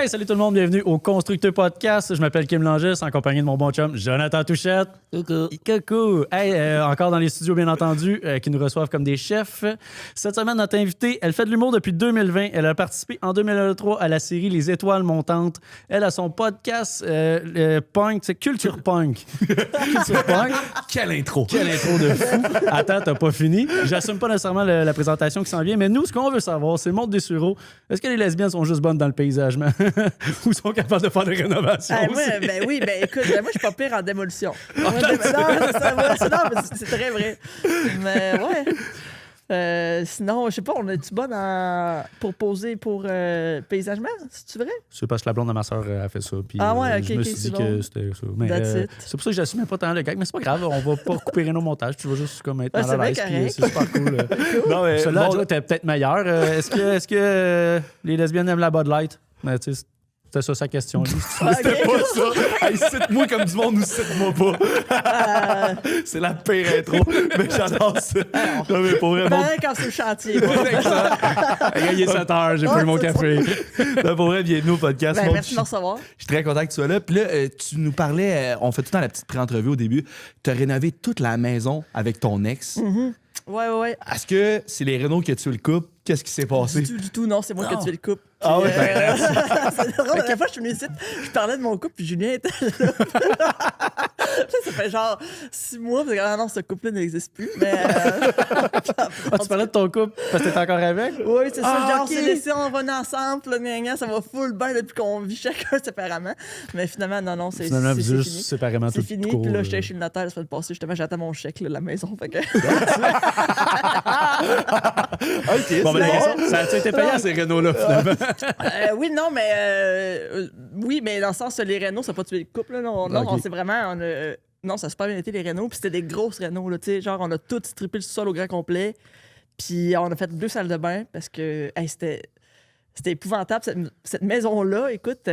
Hey, salut tout le monde, bienvenue au Constructeur Podcast. Je m'appelle Kim Langis, en compagnie de mon bon chum Jonathan Touchette. Coucou. Coucou. Hey, encore dans les studios, bien entendu, qui nous reçoivent comme des chefs. Cette semaine, notre invitée, elle fait de l'humour depuis 2020. Elle a participé en 2023 à la série Les Étoiles Montantes. Elle a son podcast Punk, c'est Culture Punk. Culture Punk. Quelle intro! Quelle intro de fou. Attends, t'as pas fini. J'assume pas nécessairement la présentation qui s'en vient, mais nous, ce qu'on veut savoir, c'est Maud Dessureau. Est-ce que les lesbiennes sont juste bonnes dans le paysagement ou sont capables de faire des rénovations? Oui, écoute, moi, je suis pas pire en démolition. Non, c'est très vrai. Mais ouais. Sinon, je sais pas, on est-tu bonne pour poser pour paysagement? C'est-tu vrai? C'est parce que la blonde de ma soeur a fait ça. Puis, je me suis dit que c'était ça. Mais c'est pour ça que j'assumais pas tant le gag. Mais c'est pas grave, on va pas couper nos montages. Tu vas juste comme être mal à l'aise. C'est super cool. Non, mais celle-là, t'es peut-être meilleure. Est-ce que les lesbiennes aiment la Bud Light? Mais tu sais, c'était ça sa question. C'était pas ça. Hey, cite-moi comme du monde ou cite-moi pas. C'est la pire intro. Mais j'adore ça. Non, mais pour vrai, pareil quand c'est le chantier. Il est 7 heures, j'ai pris mon café. Non, pour vrai, bienvenue au podcast. Merci de me recevoir. Je suis très content que tu sois là. Puis là, tu nous parlais, on fait tout le temps la petite pré-entrevue au début. Tu as rénové toute la maison avec ton ex. Mm-hmm. Ouais. Est-ce que c'est les Renault qui a tué le couple? Qu'est-ce qui s'est passé? Du tout, non, c'est moi qui ai tué le couple. Ah ouais, c'est drôle, la fois que je suis venue ici, je parlais de mon couple, puis Julien était là. Ça fait genre 6 mois, parce que non, ce couple-là n'existe plus. Mais. Tu parlais de ton couple parce que t'es encore avec? Oui, c'est ça. Genre, okay. C'est laissé, on va ensemble, là, ça va full bien depuis qu'on vit chacun séparément. Mais finalement, non, c'est finalement, c'est juste fini. séparément c'est tout fini, court, puis là, j'étais chez le notaire la semaine passée, justement, j'attends mon chèque, là, la maison. Fait que. OK, bon, mais ça a été payant, ces Renault-là, finalement. Oui, mais dans le sens, les Renault, ça n'a pas tué le couple. Là, non, on s'est vraiment. Non, ça a super bien été, les Renault. Puis c'était des grosses Renault. Là, genre, on a tout strippé le sol au grand complet. Puis on a fait 2 salles de bain parce que c'était épouvantable. Cette maison-là, écoute,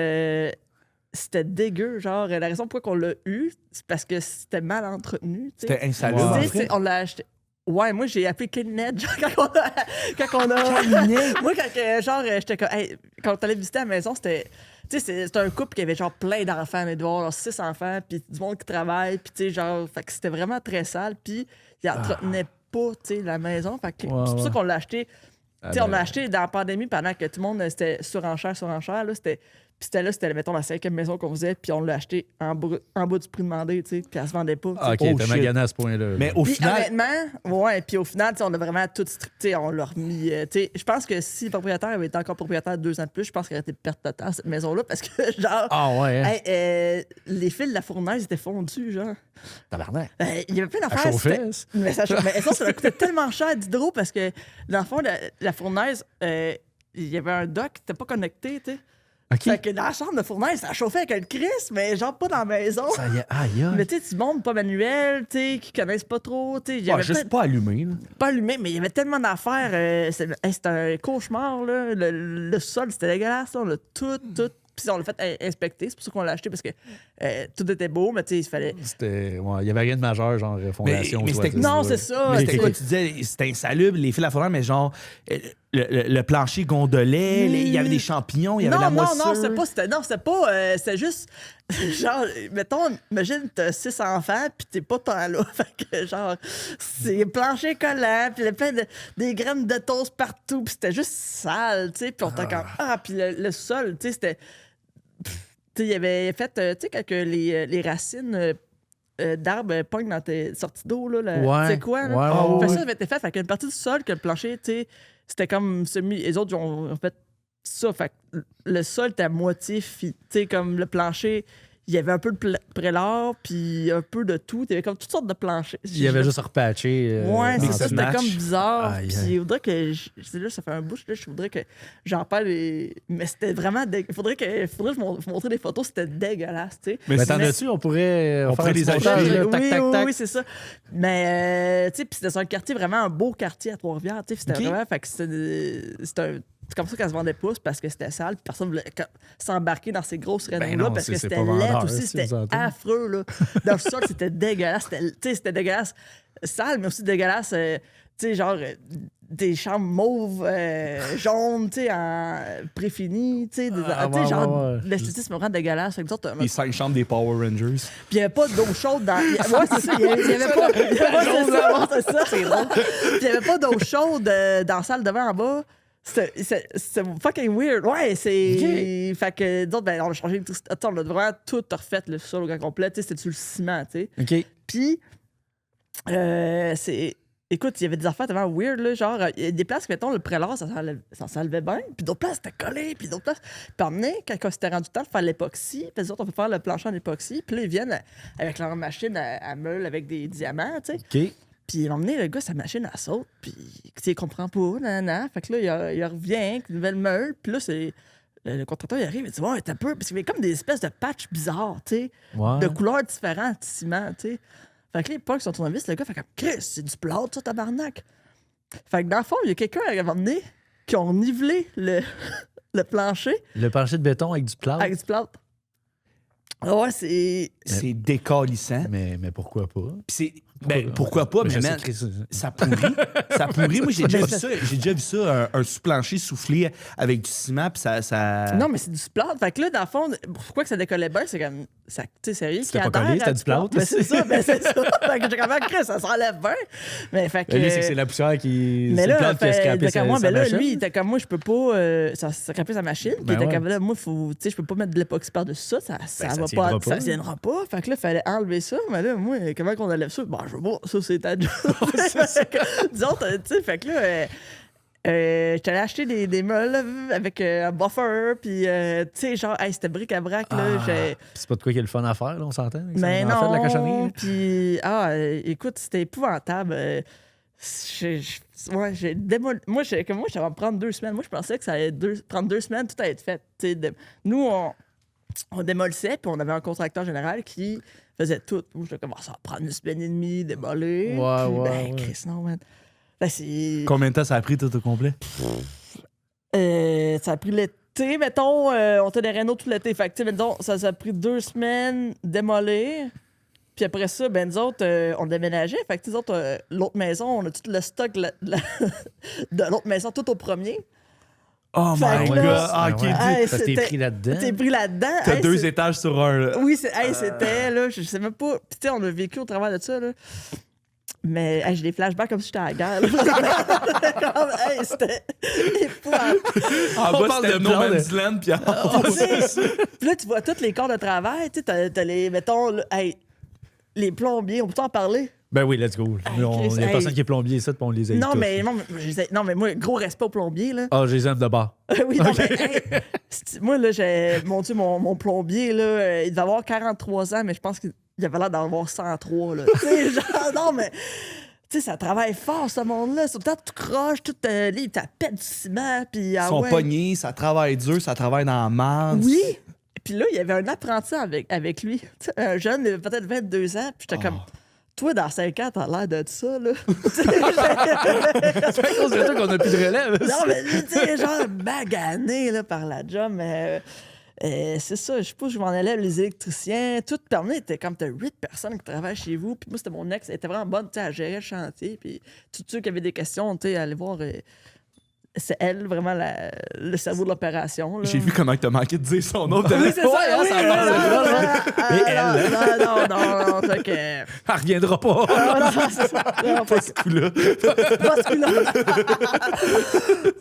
c'était dégueu. Genre, la raison pourquoi on l'a eu, c'est parce que c'était mal entretenu. T'sais. C'était insalubre. On l'a acheté. Ouais, moi, j'ai appelé Killnet, genre, quand on a... Moi, j'étais comme... Hey, quand on allait visiter la maison, c'était... Tu sais, c'était un couple qui avait, genre, plein d'enfants, mais genre 6 enfants, puis du monde qui travaille, puis tu sais, genre... Fait que c'était vraiment très sale, puis ils entretenaient pas, tu sais, la maison. Fait que c'est pour ça qu'on l'a acheté... Tu sais, on l'a acheté dans la pandémie pendant que tout le monde, c'était surenchère, là, c'était... Puis c'était, mettons, la 5e maison qu'on faisait, puis on l'a acheté en bas du prix demandé, tu sais, puis elle se vendait pas. OK, t'as magané à ce point-là. Mais au final... Honnêtement, puis au final, on a vraiment tout stricté, on l'a remis... je pense que si le propriétaire avait été encore propriétaire 2 ans de plus, je pense qu'il aurait été perte totale, cette maison-là, parce que, genre... Ah ouais, les fils de la fournaise étaient fondus, genre. Tabarnak. Il y avait plein d'affaires. Mais ça leur coûtait tellement cher d'hydro, parce que, dans le fond, la fournaise, il y avait un dock qui n'était pas connecté, tu sais. Okay. Fait que dans la chambre de fournaise, ça chauffait avec un Chris, mais genre pas dans la maison. Mais tu sais, du monde pas manuel, tu sais, qui connaissent pas trop. Tu sais, juste pas allumé. Là. Pas allumé, mais il y avait tellement d'affaires. C'était un cauchemar, là. Le sol, c'était dégueulasse. Là. On l'a tout. Puis on l'a fait inspecter. C'est pour ça qu'on l'a acheté, parce que tout était beau, mais tu sais, il fallait. Il y avait rien de majeur, genre fondation. Non, c'est ça. C'était quoi, tu disais, c'était insalubre, les fils à fournaise, mais genre. Le plancher gondolait, il y avait des champignons, il y avait la moisissure. Non, c'était pas. C'était juste. Genre, mettons, imagine, t'as 6 enfants, pis t'es pas tant là. Fait que, genre, c'est plancher collant, pis il y a plein des graines de toast partout, pis c'était juste sale, tu sais. Pis on t'a comme. Pis le sol, tu sais, c'était. Tu sais, il avait fait, tu sais, quand les racines. D'arbres pognent dans tes sorties d'eau, là. Tu sais quoi, là? Ça avait été fait. Fait qu'une partie du sol, que le plancher, tu sais, c'était comme semi. Les autres, ont fait ça. Fait que le sol était à moitié, tu sais, comme le plancher, il y avait un peu de prélat, puis un peu de tout. Il y avait comme toutes sortes de planchers. Il y avait juste repatché. Ouais, c'est ça, c'était comme bizarre. Puis il faudrait que. Là, ça fait un bout, là, je voudrais que j'en parle. Mais c'était vraiment. Il faudrait que je montre des photos, c'était dégueulasse, tu sais. Mais t'en as-tu? On pourrait faire des acheter. Oui, c'est ça. Mais, tu sais, puis c'était un quartier, vraiment un beau quartier à Trois-Rivières, tu sais. C'était vraiment. Fait que c'était un. C'est comme ça qu'elle se vendait pas, parce que c'était sale, puis personne ne voulait s'embarquer dans ces grosses Renault-là, parce que c'était laid aussi, c'était affreux, là. Dans le sol, c'était dégueulasse, c'était dégueulasse sale, mais aussi dégueulasse, tu sais, genre, des chambres mauves, jaunes, tu sais, en préfini, tu sais, genre, l'esthétisme vraiment dégueulasse. Fait que nous autres, Les 5 chambres des Power Rangers. puis il n'y avait pas d'eau chaude dans. Ouais, c'est ça. Il y avait pas. C'est ça, c'est drôle. Puis il n'y avait pas d'eau chaude dans la salle devant en bas. C'est fucking weird. Ouais, c'est. Okay. Fait que d'autres, ben, on a changé l'électricité. On a vraiment tout refait, le sol au grand complet. C'était sur le ciment, tu sais. OK. Puis, c'est. Écoute, il y avait des affaires tellement weird, là. Genre, il y a des places, mettons, le prélat, ça s'enlevait bien. Puis d'autres places, c'était collé. Puis d'autres places. Puis emmener, quand c'était rendu temps de faire l'époxy, puis les autres, on peut faire le plancher en époxy. Puis là, ils viennent avec leur machine à meule avec des diamants, tu sais. OK. Puis il m'a emmené, le gars, sa machine à saute, puis il comprend pas, nanana. Fait que là, il revient avec une nouvelle meule, puis là, c'est... Le contracteur, il arrive, il dit « Ouais, t'as peu... » Parce qu'il y avait comme des espèces de patchs bizarres, tu sais, de couleurs différentes, ciment, tu sais. Fait que là, il pogne son tournevis, le gars fait comme « Chris, c'est du plâtre, ça, tabarnak! » Fait que dans le fond, il y a quelqu'un qui m'a emmené, qui ont nivelé le plancher. Le plancher de béton avec du plâtre? Avec du plâtre. Ouais, c'est... C'est décalissant. Mais pourquoi pas? Puis c'est... Ben, pourquoi pas, mais man, ça pourrit. Ça pourrit. Moi, j'ai déjà vu ça, un sous-plancher soufflé avec du ciment, puis ça... Non, mais c'est du plâtre. Fait que là, dans le fond, pourquoi que ça décollait bien, c'est comme... Tu sais, sérieux, c'était pas collé, c'était du plâtre. Ben, c'est ça. Fait que j'ai quand même cru, ça s'enlève bien. Mais fait que... Lui, c'est la poussière qui... Mais c'est là, le plâtre qui a scrapé sa machine. machine. Lui, il était comme moi, je peux pas... ça a scrapé sa machine. Puis il était comme là, moi, faut... Tu sais, je peux pas mettre de l'époxy par-dessus ça. Ça va pas... Ça tiendra pas. Fait que là, il fallait enlever ça. Mais là, moi, comment qu'on enlève ça? Bon, je veux pas. Ça, c'est disons, tu sais, fait que là, j'étais allé acheter des meules avec un buffer, puis tu sais, genre, hey, c'était bric-à-brac, là. C'est pas de quoi qu'il y a le fun à faire, là, on s'entend? Mais non, fait de la cochonnerie. Puis, écoute, c'était épouvantable. Ouais, j'ai démoli. Moi, ça va me prendre 2 semaines. Moi, je pensais que ça allait prendre 2 semaines, tout allait être fait. Nous, on démolissait, puis on avait un contracteur général qui faisait tout. Moi, je commençais à prendre 1 semaine et demie, démolir. Ouais. Chris, non, man. Ben, c'est... Combien de temps ça a pris tout au complet? Ça a pris l'été, mettons. On était des rénaux tout l'été. Fait que, mettons, ça a pris 2 semaines démolir. Puis après ça, ben, nous autres, on déménageait. Fait que, nous autres, l'autre maison, on a tout le stock de l'autre maison, tout au premier. Oh my God! Parce que t'es pris là-dedans. T'es pris là-dedans. T'as 2 étages sur un, là. Oui, c'était, là, je sais même pas. Puis, tu sais, on a vécu au travers de ça, là. Mais j'ai des flashbacks comme si j'étais à la guerre. C'était épouvantable. En bas, c'était No Man's Land, puis Puis là, tu vois tous les corps de travail. Tu sais, t'as les, mettons, là, les plombiers, on peut en parler? Ben oui, let's go. Il y a personne qui est plombier, ça, puis on les aide tous. Non, mais moi, gros respect aux plombiers, là. Ah, je les aime de bas. Oui, non, mais moi, là, mon Dieu, mon plombier, là, il devait avoir 43 ans, mais je pense qu'il avait l'air d'en avoir 103, là. Tu sais, genre, non, mais... Tu sais, ça travaille fort, ce monde-là. C'est tout le temps, tout croche, tout... ça pète du ciment, puis... Ils sont pognés, ça travaille dur, ça travaille dans la marde. Oui! Puis là, il y avait un apprenti avec lui. T'sais, un jeune, il avait peut-être 22 ans, puis j'étais comme... Toi, dans 5 ans, t'as l'air de ça, là. C'est à cause de toi qu'on a plus de relève. Non, mais tu sais, genre magané là, par la job, mais c'est ça, je sais pas, je m'en allais, les électriciens, tout permis, était comme t'as 8 personnes qui travaillent chez vous, puis moi, c'était mon ex, elle était vraiment bonne, tu sais, à gérer le chantier, puis tous ceux qui avaient des questions, tu sais, aller voir... c'est elle, vraiment, le cerveau de l'opération. J'ai vu comment t'as manqué de dire son nom. Oui, c'est ça. Et elle. Non, fait que... Elle reviendra pas. Non, c'est ça. Pas ce coup-là.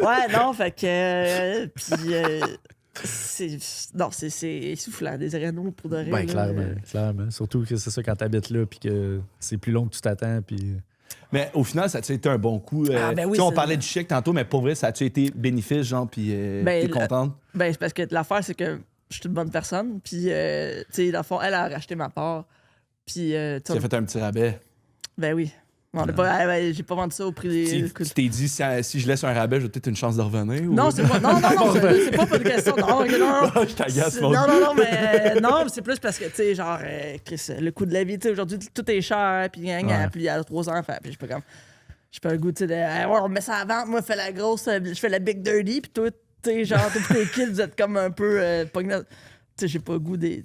Ouais, non, fait que... c'est essoufflant, des rénaux pour de rien. Ben, clairement. Surtout que c'est ça quand t'habites là, puis que c'est plus long que tu t'attends, puis... Mais au final, ça a été un bon coup. On parlait du chèque tantôt, mais pour vrai, ça a-tu été bénéfice, genre, puis t'es contente? Ben, c'est parce que l'affaire, c'est que je suis une bonne personne, puis, tu sais, dans le fond, elle a racheté ma part, puis... tu as fait un petit rabais. Ben oui. J'ai pas vendu ça au prix des... Tu t'es dit, si je laisse un rabais, j'ai peut-être une chance de revenir? Non, c'est pas... Non, c'est pas une question. Non, je t'agace, mon mais c'est plus parce que, tu sais, genre, Chris, le coût de la vie, tu sais, aujourd'hui, tout est cher, puis il y a 3 enfants, puis j'ai pas le goût, tu sais, on met ça à vente, moi, je fais la big dirty, puis toi, tu sais, genre, tous tes kids, vous êtes comme un peu... tu sais, j'ai pas le goût des...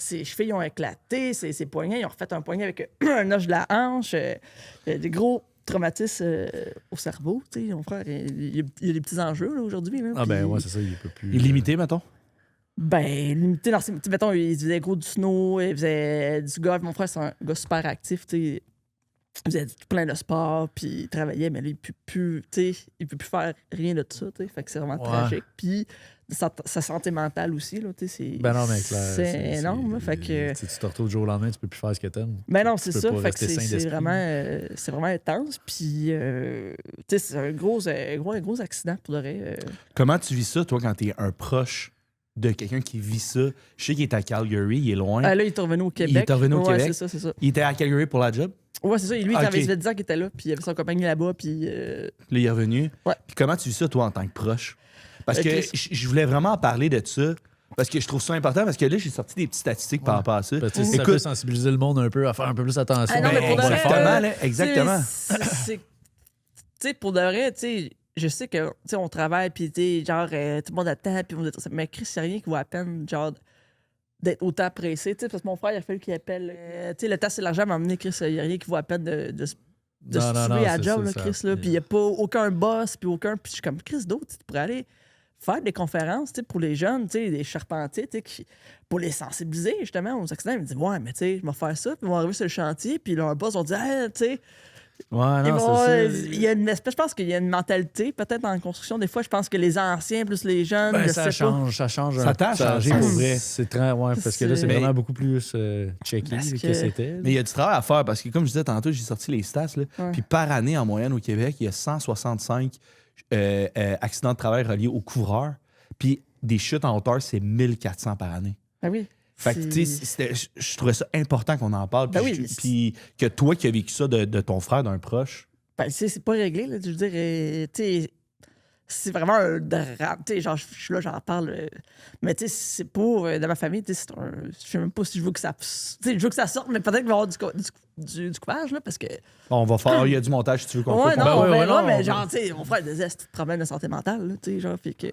ses chevilles ont éclaté, ses poignets, ils ont refait un poignet avec un os de la hanche, des gros traumatismes au cerveau. Mon frère, il y a des petits enjeux là, aujourd'hui. Là, Ah, ben, ouais, c'est ça, il peut plus. Illimité, mettons. Ben, limité dans mettons, il faisait gros du snow, il faisait du golf. Mon frère, c'est un gars super actif, il faisait plein de sport, puis il travaillait, mais là, il peut plus faire rien de ça, fait que c'est vraiment tragique. Puis sa santé mentale aussi, là, c'est Ben non, mais clair. c'est énorme, là, fait que... Tu te retrouves du jour au lendemain, tu peux plus faire ce que t'aimes. Ben non, c'est peux ça, pas fait que rester sain c'est d'esprit. vraiment intense, puis c'est un gros accident, pour de vrai. Comment tu vis ça, toi, quand t'es un proche de quelqu'un qui vit ça? Je sais qu'il est à Calgary, il est loin. Là, il est revenu au Québec. Il est revenu au Ouais, Québec? c'est ça. Il était à Calgary pour la job? Ouais, c'est ça. Et lui, Ah, il ok. avait 10 ans qu'il était là, puis il avait son compagnie là-bas, puis... Là, il est revenu. Ouais. Puis comment tu vis ça, toi, en tant que proche? Parce que Chris. je voulais vraiment en parler de ça, parce que je trouve ça important, parce que là, j'ai sorti des petites statistiques par rapport à ça. Ben, tu sais, si ça peut sensibiliser le monde un peu à faire un peu plus attention. Ah non, mais pour de vrai, exactement, là, exactement. Tu sais, pour de vrai, tu sais, je sais que, tu sais, on travaille, puis, tu sais, genre, tout le monde attend, puis on dit ça. Mais Chris, c'est rien qui vaut à peine, genre, d'être autant pressé, tu sais, parce que mon frère, il a fallu qu'il appelle. Tu sais, le temps, c'est l'argent, m'a amené, Chris, il n'y a rien qui vaut à peine de se tuer à la job, là, Chris, là. Puis il n'y a pas aucun boss, puis je suis comme, Chris, d'autres, tu pourrais aller faire des conférences, tu sais, pour les jeunes, tu sais, des charpentiers, tu sais, pour les sensibiliser, justement, aux accidents. Ils me disent, ouais, mais tu sais, je vais faire ça, puis ils vont arriver sur le chantier, puis leur boss vont dire, ah, tu sais, Ouais, non, c'est ça. il y a une espèce, je pense qu'il y a une mentalité, peut-être en construction, des fois, je pense que les anciens plus les jeunes, Ben, je ça sais change, ça change. Ça t'a changé, pour vrai. C'est très, ouais, parce que là, c'est Mais- vraiment beaucoup plus checké Parce que que- c'était. Mais il y a du travail à faire, parce que comme je disais tantôt, j'ai sorti les stats, là, Ouais. puis par année, en moyenne, au Québec, il y a 165 accidents de travail reliés aux couvreurs, puis des chutes en hauteur, c'est 1400 par année. Ah oui. Fait que, tu sais, je trouvais ça important qu'on en parle. Ben Puis, oui, puis que toi qui as vécu ça de ton frère, d'un proche. Ben, c'est pas réglé, là. Je veux dire, tu sais, c'est vraiment un drame. Tu sais, genre, je suis là, j'en parle. Mais tu sais, c'est pour, dans ma famille, tu sais, c'est un. Je sais même pas si je veux que ça. Tu sais, je veux que ça sorte, mais peut-être qu'il va y avoir du coupage, là, parce que. On va faire, il y a du montage si tu veux qu'on Ouais, coupe. non, Ben ouais, non, non, mais ben- genre, tu sais, mon frère a des problèmes de santé mentale, là, tu sais, genre, fait que.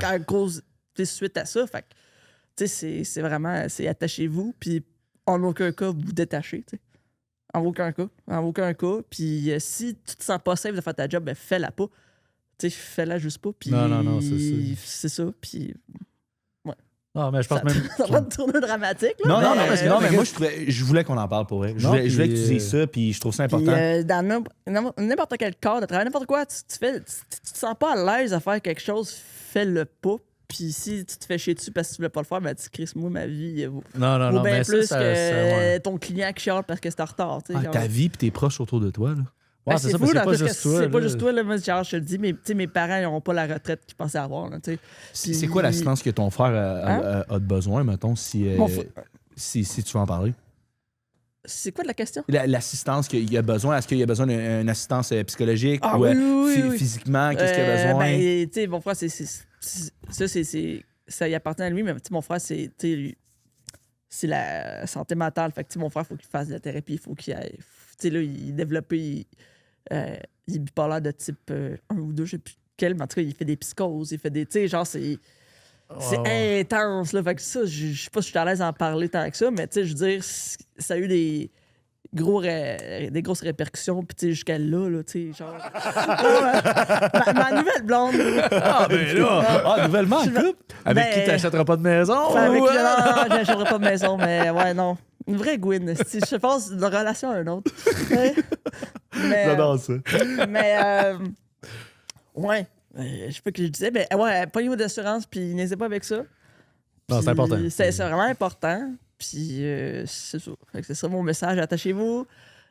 À cause, tu sais, suite à ça, fait que. Tu sais, c'est vraiment. C'est attachez-vous, puis en aucun cas, vous détachez, tu sais. En aucun cas. En aucun cas. Puis si tu te sens pas safe de faire ta job, ben fais-la pas. Tu sais, fais-la juste pas. Puis Non, c'est ça. c'est ça. Puis Non, mais je pense ça, même. ça va te tourner dramatique. Là, Non, mais, mais moi, je voulais qu'on en parle pour vrai. Je Non, voulais que puis, tu dises ça, puis je trouve ça puis, important. dans n'importe quel corps de travail, n'importe quoi, tu te sens pas à l'aise à faire quelque chose, fais-le pas. Puis si tu te fais chier dessus parce que tu voulais pas le faire, ben dis Chris, moi, ma vie vaut Non, bien mais plus ça, que ouais. ton client qui chiale parce que c'est en retard. Tu sais, genre. Ta vie puis tes proches autour de toi. Là. Ouais, Ben, c'est ça, fou, parce que là, c'est pas parce que juste toi. c'est pas là. juste toi, là, moi, genre, je te le dis, mais tu sais, mes parents n'auront pas la retraite qu'ils pensaient avoir. Là, tu sais. C'est quoi l'assistance que ton frère a de besoin, mettons, si tu veux en parler? C'est quoi de la question? L'assistance qu'il a besoin, est-ce qu'il a besoin d'une assistance psychologique Ah, ou oui. physiquement, qu'est-ce qu'il a besoin? Ben, tu sais, mon frère, ça y appartient à lui, mais tu sais, mon frère, c'est la santé mentale. Fait que, tu sais, mon frère, il faut qu'il fasse de la thérapie, il faut qu'il aille. Tu sais, là, il est développé, il est bipolaire de type 1 ou 2, je sais plus quel, mais en tout cas, il fait des psychoses, il fait des. Tu sais, genre, c'est intense, là. Fait que ça, je sais pas si je suis à l'aise d'en parler tant que ça, mais tu sais, je veux dire, ça a eu des grosses répercussions, puis tu sais, jusqu'à là, tu sais, genre... ma nouvelle blonde... Ah, ben là! nouvellement, Je- couple? Avec Ben, qui t'achèteras pas de maison? Avec ou- qui, non, j'achèterai pas de maison, mais ouais, non. Une vraie Gwyn. Je pense d'une relation à une autre. Ouais. Mais, J'adore ça. mais ouais. Je sais pas que je disais, mais ouais, pas niveau d'assurance, puis n'hésitez pas avec ça. Non, c'est Puis, important. C'est vraiment important. Puis c'est ça. Fait que c'est ça mon message. Attachez-vous.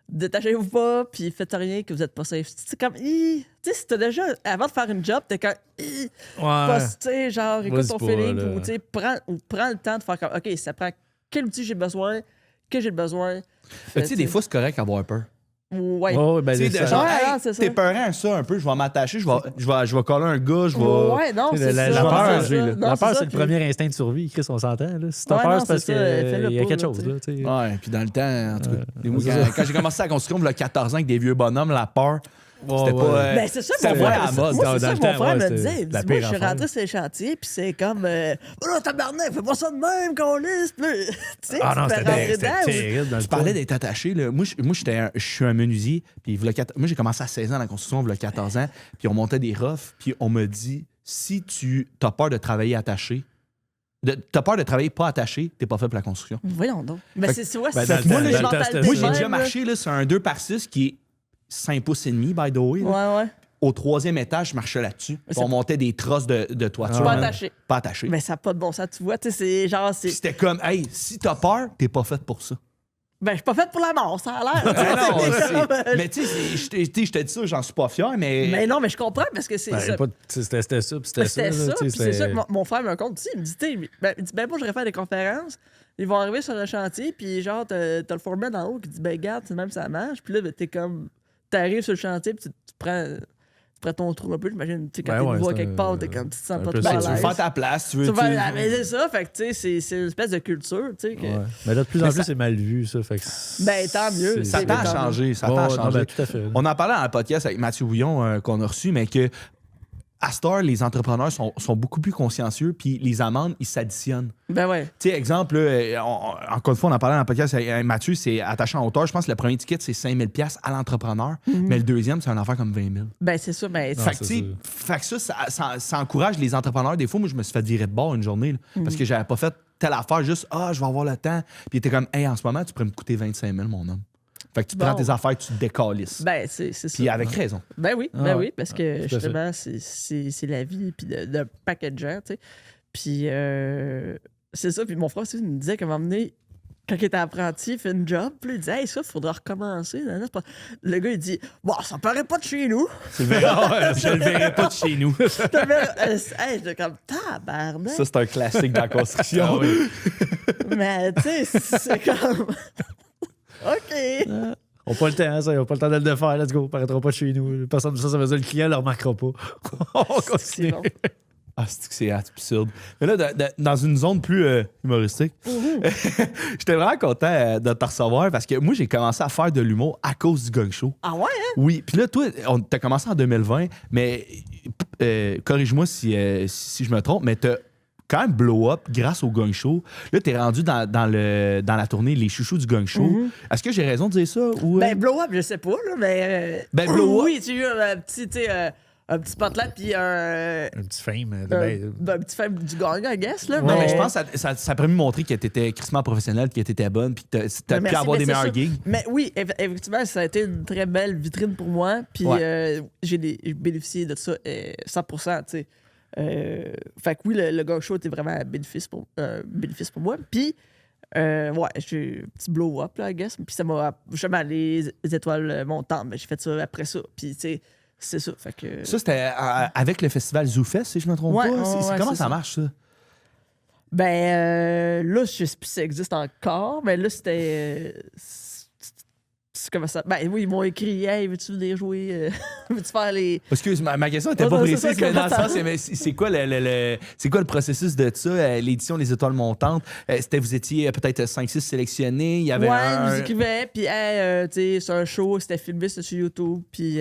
Détachez-vous pas, puis faites rien que vous êtes pas safe. C'est comme, tu sais, si t'as déjà, avant de faire une job, t'es comme, Ouais. tu sais, genre, écoute Vas-y ton pas, feeling, là. ou tu sais, prends le temps de faire comme, OK, ça prend quel outil j'ai besoin, que j'ai besoin. Tu sais, des fois, c'est correct d'avoir peur. Ouais. Ouais, ben, Tu sais, c'est de ça. genre, Ouais, hey, non, c'est ça. t'es peurant à ça un peu, je vais m'attacher, je vais coller un gars, je vais. Ouais, non, Tu sais, c'est La ça. peur, c'est ça. Non, la peur, ça, c'est le puis- premier instinct de survie. Chris, on s'entend. Là. Si t'as Ouais, peur, non, c'est parce c'est qu'il ça, fais-le y a pas, quelque là, chose. tu sais. Là, tu sais. Ouais, puis dans le temps, en tout cas, Ouais, moi, c'est quand, ça. quand j'ai commencé la construction, il y a 14 ans, avec des vieux bonhommes, la peur, C'était pas. Ben, c'est ça, c'était mon pas frère. à la mode. Moi, dans c'est ça le que mon temps, frère ouais, me c'était disait. Il la dit, moi, pire je suis affaire. rentré sur les chantiers, puis c'est comme, oh là, tabarnak, fais pas ça de même, qu'on liste. Tu sais, Ah non, tu te fais rentrer c'était dedans, terrible dans le Tu parlais temps. d'être attaché. Là. Moi, je suis un menuisier. Puis moi, j'ai commencé à 16 ans dans la construction, il y a 14 ans. Puis on montait des roughs. Puis on me dit, si tu as peur de travailler attaché, t'as peur de travailler pas attaché, t'es pas fait pour la construction. Voyons donc. Mais Fait c'est ouais, ben, c'est dans le moi, temps, là, dans le temps, mentalité c'était Moi, ça. j'ai déjà même, là. marché là, sur un 2x6 qui est 5 pouces et demi, by the way. là. Ouais. Au 3e étage, je marchais là-dessus. Puis c'est on montait des trosses de toiture. Pas man. attaché. Pas attaché. Mais ça n'a pas de bon sens, tu vois. Tu sais, c'est genre, Puis c'est. c'était comme, hey, si t'as peur, t'es pas fait pour ça. Ben, je suis pas faite pour la mort, ça a l'air. Non, C'est comme, mais tu sais, je te dis ça, j'en suis pas fier, mais. Mais non, mais je comprends parce que c'est Ben, ça. pas- c'était ça, puis c'était ça. C'était là, ça, tu puis sais, c'est ça c'était- que mon frère me raconte aussi. Il me dit, tu sais, il dit, ben, moi, je vais faire des conférences. Ils vont arriver sur le chantier, puis genre, t'as le foreman en haut qui dit, ben, regarde, c'est même ça marche. Puis là, ben, t'es comme, t'arrives sur le chantier, puis tu prends ton trou un peu, j'imagine. Tu sais, quand Ouais, t'es ouais, nouveau à c'est quelque part, t'es comme, tu te sens un pas peu trop ça. à Tu veux l'aise. faire ta place, tu veux. Tu vas- mais c'est ça, fait que, tu sais, c'est une espèce de culture, tu sais. que- Ouais. Mais là, de plus en Mais plus, ça- c'est mal vu, ça. Fait que Ben, tant mieux. Ça c'est- tend à tant mieux. changer. Ça Ouais, tend à ouais, non, changer. ben, tout à fait. On en parlait dans un podcast avec Mathieu Bouillon qu'on a reçu, mais que à cette heure, les entrepreneurs sont beaucoup plus consciencieux, puis les amendes, ils s'additionnent. Ben, ouais. Tu sais, exemple, là, encore une fois, on en parlait dans le podcast avec Mathieu, c'est attaché en hauteur. Je pense que le premier ticket, c'est 5 000 $ à l'entrepreneur, mais le deuxième, c'est un affaire comme 20 000. Ben, c'est ça. Ben, Non, Fait que, c'est tu sais, fait que ça encourage les entrepreneurs. Des fois, moi, je me suis fait virer de bord une journée là, parce que j'avais pas fait telle affaire, juste, je vais avoir le temps. Puis il était comme, hey, en ce moment, tu pourrais me coûter 25 000, mon homme. Fait que tu prends Bon. tes affaires, tu te décalisses. ben c'est ça. Puis avec raison. Ben oui, Ah ouais. parce que tout à justement, c'est la vie puis de paquet de gens, tu sais. Puis c'est ça. Puis mon frère aussi il me disait qu'à un moment donné, quand il était apprenti, il fait une job, puis il disait, hey, ça, il faudra recommencer. Nan, nan, c'est pas- Le gars, il dit, bon, ça paraît pas de chez nous. Je le verrai pas de chez nous. Hey, j'étais comme, tabarnak. Ça, c'est un classique dans la construction. Mais tu sais, c'est comme. OK. On n'a pas le temps, ça. On n'a pas le temps de le faire. Let's go. On paraîtra pas de chez nous. Personne ça veut dire que le client ne le remarquera pas. On continue. C'est bon. Ah, c'est absurde. Mais là, dans une zone plus humoristique, j'étais vraiment content de te recevoir parce que moi, j'ai commencé à faire de l'humour à cause du Gong Show. Ah ouais, hein? Oui, puis là, toi, t'as commencé en 2020, mais corrige-moi si je me trompe, mais t'as quand même blow up grâce au Gong Show. Là, t'es rendu dans la tournée Les Chouchous du Gong Show. Est-ce que j'ai raison de dire ça? Ou, Ben, blow up, je sais pas, là, mais. Ben, blow up. Oui, tu as eu un petit, tu sais, un petit spotlight, puis un Un petit fame. un petit femme du gang, I guess, là. Non, mais je pense que ça a permis de montrer que t'étais crissement professionnel, que t'étais bonne, puis que t'as pu Merci, avoir mais des c'est meilleurs ça. gigs. Mais oui, effectivement, ça a été une très belle vitrine pour moi. Puis Ouais. j'ai bénéficié de ça 100%. Tu sais. Fait que oui, le Gong Show était vraiment un bénéfice pour moi. Puis, ouais, j'ai eu un petit blow-up, là, I guess. Puis ça m'a. Justement, les étoiles montantes, mais j'ai fait ça après ça. Puis, tu sais, c'est ça. Fait que. Ça, c'était avec le festival ZooFest, si je me trompe Ouais, pas. ouais, Comment c'est ça ça. marche, ça? Ben, là, je sais plus si ça existe encore, mais là, c'était. C'est comment ça? Ben oui, ils m'ont écrit, hey, veux-tu venir jouer? Veux-tu faire les. Excuse, ma question n'était Ouais, pas non, c'est précise, ça, mais dans le comment sens, ça- mais c'est quoi le processus de ça, l'édition des étoiles montantes? C'était, vous étiez peut-être 5-6 sélectionnés, il y avait Ouais, un... ils nous écrivaient, puis hey, tu sais, c'est un show, c'était filmé, c'était sur YouTube, puis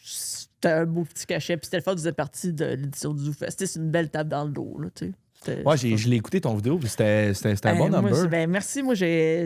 c'était un beau petit cachet, puis c'était le fun, vous êtes partie de l'édition du ZooFest. Tu sais, c'est une belle table dans le dos, là, tu sais. Ouais, je l'ai écouté ton vidéo, puis c'était un bon moi, number. ben, merci, moi, je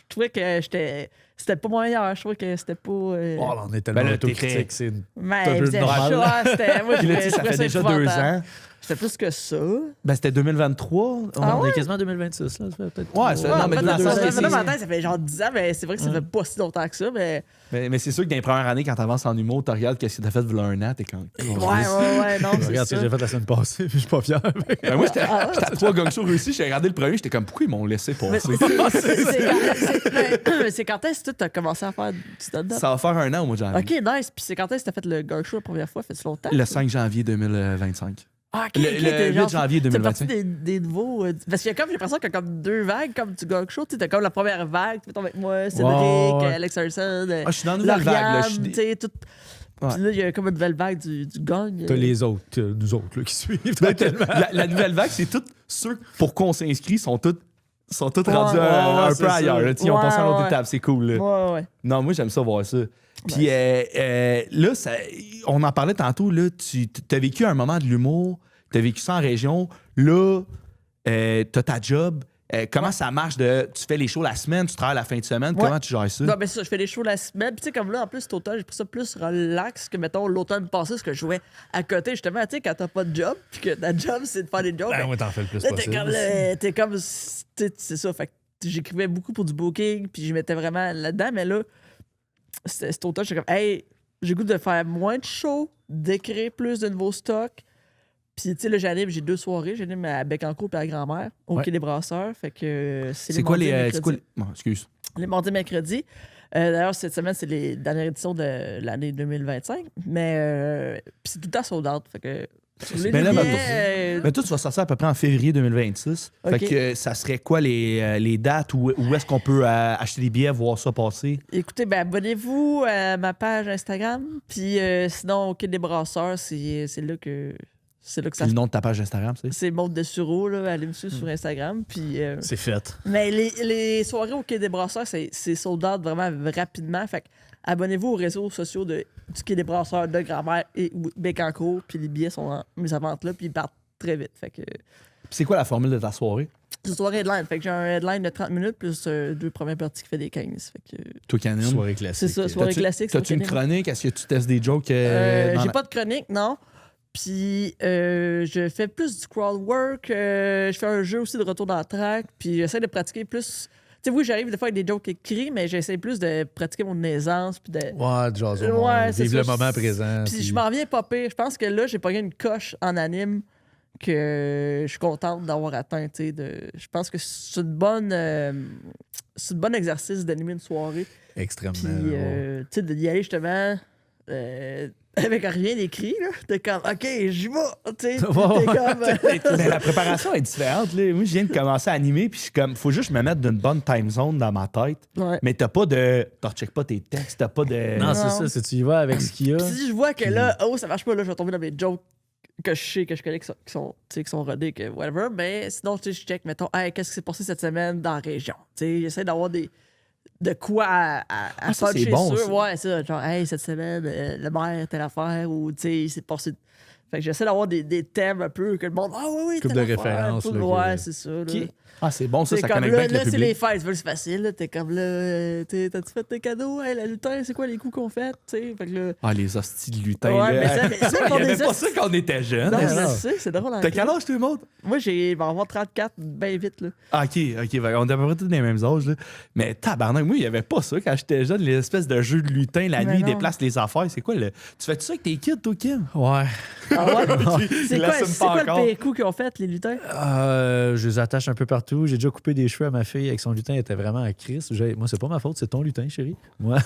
trouvais que c'était pas mon meilleur, je trouvais que c'était pas. Oh, là, on est tellement Ben là, autocritique. C'est un Mais peu c'était normal. chaud, hein, c'était. Moi, Puis là, tu sais, je ça trouvais fait déjà 2 épouvantable. ans. C'était plus que ça. Ben, c'était 2023. Ah On est quasiment en 2026, là. Ça fait peut-être. Ouais, ça- non, mais en fait, dans le sens que dans ma tête, ça fait genre 10 ans, mais c'est vrai que ça fait pas si longtemps que ça, mais. Mais c'est sûr que dans les premières années, quand t'avances en humour, tu regardes qu'est-ce que t'as fait v'là un an, t'es comme... Ouais, non, c'est Regarde ce ça. que j'ai fait la semaine passée, puis je suis pas fier. Ben, moi, j'étais à 3 Gong Show réussis, j'ai regardé le premier, j'étais comme, pourquoi ils m'ont laissé Mais passer? c'est quand est-ce que tu as commencé à faire du stand-up? Ça va faire un an au mois de janvier. Ok, nice. Puis c'est quand est-ce que tu as fait le Gong Show la première fois? Fait-tu longtemps? Le 5 janvier 2025. Ah, ok, Le t'es 8 genre- janvier t'es partie 2025. des nouveaux. Parce qu'il y a comme, j'ai l'impression qu'il y a comme 2 vagues comme du Gong Show. Tu sais, t'as comme la première vague, tu fais avec moi, Cédric, ouais. Alex Harrison, Ah, je suis dans la nouvelle vague, là. Je suis- tu sais, tout. Ouais. Puis là, il y a comme une nouvelle vague du Gong. T'as les autres, nous autres, là, qui suivent. Ben, tranquillement. la nouvelle vague, c'est tous ceux pour qu'on s'inscrit sont tous sont tous Ouais, rendus ouais, un c'est peu ça. ailleurs. Là. Ils ont Ouais, passé à l'autre ouais. étape, c'est cool. Là. Ouais. Non, moi, j'aime ça voir ça. Puis là, on en parlait tantôt, là, tu as vécu un moment de l'humour, tu as vécu ça en région. Là, tu as ta job. Comment ça marche? Tu fais les shows la semaine, tu travailles la fin de semaine. Ouais. Comment tu gères ça? Non, mais ça, je fais des shows la semaine. Puis, tu sais, comme là, en plus, cet automne, j'ai pris ça plus relax que, mettons, l'automne passé, ce que je jouais à côté, justement. Tu sais, quand t'as pas de job, puis que ta job, c'est de faire des jobs. Ben, ouais, t'en fais le plus là, possible. t'es comme. Tu sais, c'est ça. Fait que j'écrivais beaucoup pour du booking, puis je mettais vraiment là-dedans. Mais là, cet automne, j'étais comme, hey, j'ai le goût de faire moins de shows, d'écrire plus de nouveaux stocks. Puis, tu sais, là, j'ai 2 soirées. J'anime à Bécancour et à Grand-Mère, au Ouais. Quai des Brasseurs. Fait que C'est quoi mardis et les. mercredis. Bon, excuse. Les mardis et mercredis. D'ailleurs, cette semaine, c'est les dernières éditions de l'année 2025. Mais puis c'est tout le temps sold out. Fait que. si vous voulez Ben des là, billets, Mais toi, tu vas sortir à peu près en février 2026. Ok. Fait que ça serait quoi les dates où est-ce qu'on peut acheter des billets, voir ça passer? écoutez, ben, abonnez-vous à ma page Instagram. Puis sinon, au Quai des Brasseurs, c'est là que. C'est là que ça C'est se le nom de ta page Instagram, c'est? c'est Maud de Sureau, là, allez me suivre sur Instagram. Puis, C'est fait. mais les soirées au Quai des Brasseurs, c'est sold out vraiment rapidement. Fait que abonnez-vous aux réseaux sociaux du Quai des Brasseurs, de Grand-Mère et Bécancour. Puis les billets sont en mise à vente là, puis ils partent très vite. Fait que Puis c'est quoi la formule de ta soirée? c'est une soirée headline. Fait que j'ai un headline de 30 minutes plus 2 premières parties qui fait des 15. Fait que Toi, Canon? Soirée classique. c'est ça, soirée classique. T'as-tu une soirée chronique? Est-ce que tu testes des jokes? j'ai pas de chronique, non. Puis je fais plus du crowd work. Je fais un jeu aussi de retour dans la track. Puis j'essaie de pratiquer plus. Tu sais, oui, j'arrive des fois avec des jokes écrits, mais j'essaie plus de pratiquer mon aisance. Puis de. Ouais, du jason. Ouais, c'est Vive le ça. moment présent. Puis je m'en viens pas pire. Je pense que là, j'ai pogné une coche en anime que je suis contente d'avoir atteint. Tu sais, je pense que c'est une bonne exercice d'animer une soirée. Extrêmement. Puis, ouais. tu sais, d'y aller justement avec rien d'écrit, là. T'es comme, OK, j'y vais. Tu sais, t'es comme. Mais la préparation est différente. Là. Moi, je viens de commencer à animer, puis je suis comme, faut juste me mettre d'une bonne time zone dans ma tête. Ouais. Mais t'as pas de. T'en check pas tes textes, t'as pas de. Non, c'est Non. ça. Si tu y vas avec ce qu'il y a. Si je vois que là, oh, ça marche pas, là, je vais tomber dans mes jokes que je sais, que je connais, qui sont rodés, que whatever. Mais sinon, tu sais, je check, mettons, hey, qu'est-ce qui s'est passé cette semaine dans la région? Tu sais, j'essaie d'avoir de quoi à ça, c'est puncher bon, sur. ça. Ouais, ça. Genre, hey, cette semaine, le maire, telle affaire, ou, tu sais, il s'est passé. Fait que j'essaie d'avoir des thèmes un peu que le monde. Ah, oui, Couple telle de affaire, références, tout- là, Ouais, que- c'est ça. Là. Qui- Ah, c'est bon, ça, C'est ça comme connecte là, bien avec le là, c'est public. les fêtes, c'est facile. Là, t'es comme là, t'as-tu fait tes cadeaux? Hey, la lutin, c'est quoi les coups qu'on fait? T'sais, fait que là. Ah, les hosties de lutin. Ouais, là. mais ça, Il y qu'on avait les pas a- ça quand on était jeunes. Non, hein? je le sais, c'est drôle. en T'as quel crise. âge, tout le monde? Moi, je vais avoir 34 bien vite. Là. Ah, ok, on est à peu près tous les mêmes âges. Là. Mais tabarnak, moi, il y avait pas ça quand j'étais jeune, les espèces de jeux de lutin, la Mais nuit, non. déplace les affaires. C'est quoi le. Tu fais-tu ça avec tes kids, toi, Kim? Ouais. Ah ouais? c'est Il quoi, l'assume c'est pas quoi encore. le pire coup qu'ils ont fait, les lutins? Je les attache un peu partout. J'ai déjà coupé des cheveux à ma fille avec son lutin. Elle était vraiment à crise. Moi, c'est pas ma faute, c'est ton lutin, chérie. Moi,